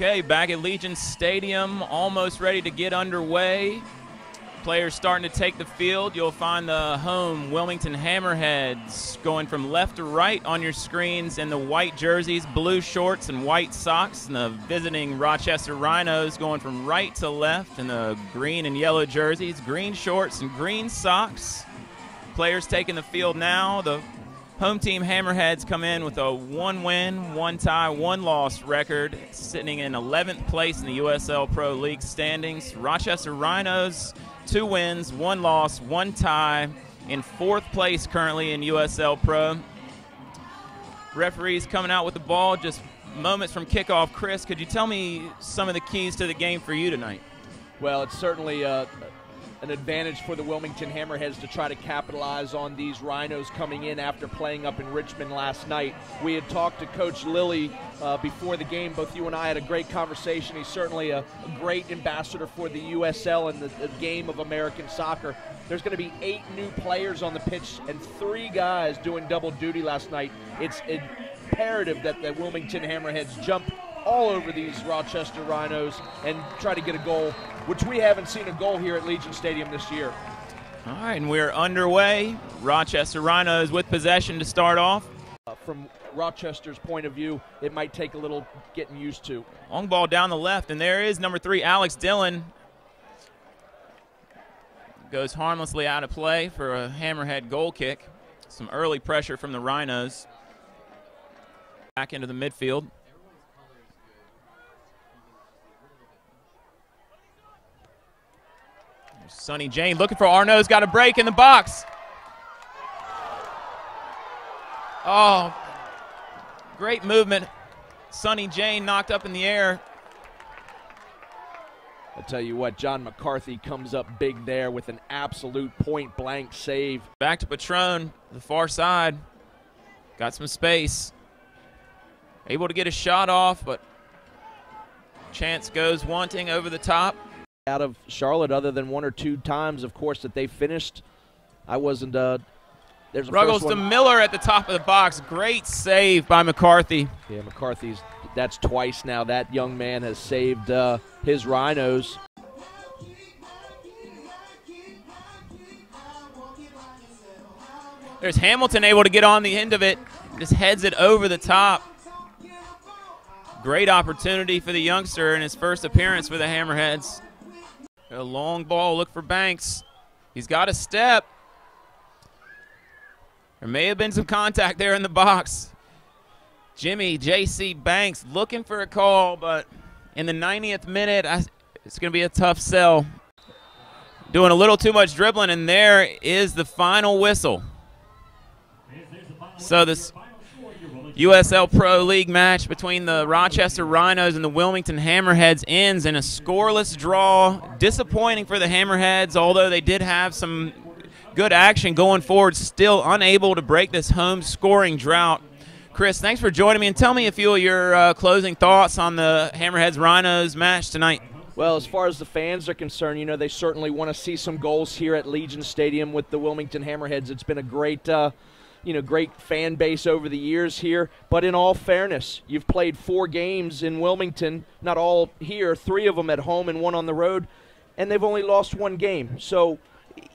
Okay, back at Legion Stadium, almost ready to get underway. Players starting to take the field. You'll find the home Wilmington Hammerheads going from left to right on your screens in the white jerseys, blue shorts, and white socks. And the visiting Rochester Rhinos going from right to left in the green and yellow jerseys, green shorts, and green socks. Players taking the field now. The home team Hammerheads come in with a 1-win, 1-tie, 1-loss record, sitting in 11th place in the USL Pro League standings. Rochester Rhinos, 2 wins, 1 loss, 1 tie, in 4th place currently in USL Pro. Referees coming out with the ball just moments from kickoff. Chris, could you tell me some of the keys to the game for you tonight? Well, it's certainly an advantage for the Wilmington Hammerheads to try to capitalize on these Rhinos coming in after playing up in Richmond last night. We had talked to Coach Lilly before the game. Both you and I had a great conversation. He's certainly a great ambassador for the USL and the game of American soccer. There's going to be 8 new players on the pitch and 3 guys doing double duty last night. It's imperative that the Wilmington Hammerheads jump all over these Rochester Rhinos and try to get a goal, which we haven't seen a goal here at Legion Stadium this year. All right, and we're underway. Rochester Rhinos with possession to start off. From Rochester's point of view, it might take a little getting used to. Long ball down the left, and there is number 3, Alex Dillon. Goes harmlessly out of play for a Hammerhead goal kick. Some early pressure from the Rhinos. Back into the midfield. Sonny Jane looking for Arnaud's, got a break in the box. Oh, great movement. Sonny Jane knocked up in the air. I'll tell you what, John McCarthy comes up big there with an absolute point-blank save. Back to Patron, the far side. Got some space. Able to get a shot off, but chance goes wanting over the top. Out of Charlotte, other than 1 or 2 times, of course, that they finished. I wasn't. There's a Ruggles to Miller at the top of the box. Great save by McCarthy. Yeah, McCarthy's. That's twice now that young man has saved his Rhinos. There's Hamilton able to get on the end of it. Just heads it over the top. Great opportunity for the youngster in his first appearance for the Hammerheads. A long ball, look for Banks. He's got a step. There may have been some contact there in the box. Jimmy J.C. Banks looking for a call, but in the 90th minute, it's going to be a tough sell. Doing a little too much dribbling, and there is the final whistle. So this USL Pro League match between the Rochester Rhinos and the Wilmington Hammerheads ends in a scoreless draw. Disappointing for the Hammerheads, although they did have some good action going forward, still unable to break this home scoring drought. Chris, thanks for joining me, and tell me a few of your closing thoughts on the Hammerheads Rhinos match tonight. Well, as far as the fans are concerned, you know, they certainly want to see some goals here at Legion Stadium with the Wilmington Hammerheads. It's been a great great fan base over the years here. But in all fairness, you've played 4 games in Wilmington, not all here, 3 of them at home and 1 on the road, and they've only lost 1 game. So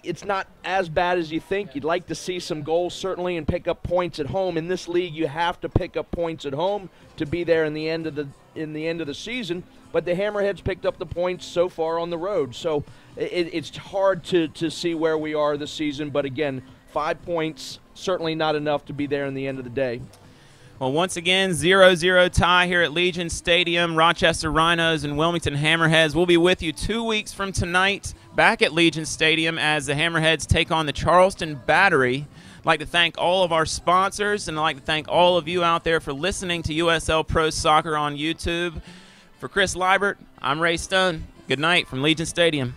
it's not as bad as you think. You'd like to see some goals, certainly, and pick up points at home. In this league, you have to pick up points at home to be there in the end of the season. But the Hammerheads picked up the points so far on the road. So it's hard to see where we are this season. But again, 5 points, certainly not enough to be there in the end of the day. Well, once again, 0-0 tie here at Legion Stadium. Rochester Rhinos and Wilmington Hammerheads will be with you 2 weeks from tonight back at Legion Stadium as the Hammerheads take on the Charleston Battery. I'd like to thank all of our sponsors, and I'd like to thank all of you out there for listening to USL Pro Soccer on YouTube. For Chris Liebert, I'm Ray Stone. Good night from Legion Stadium.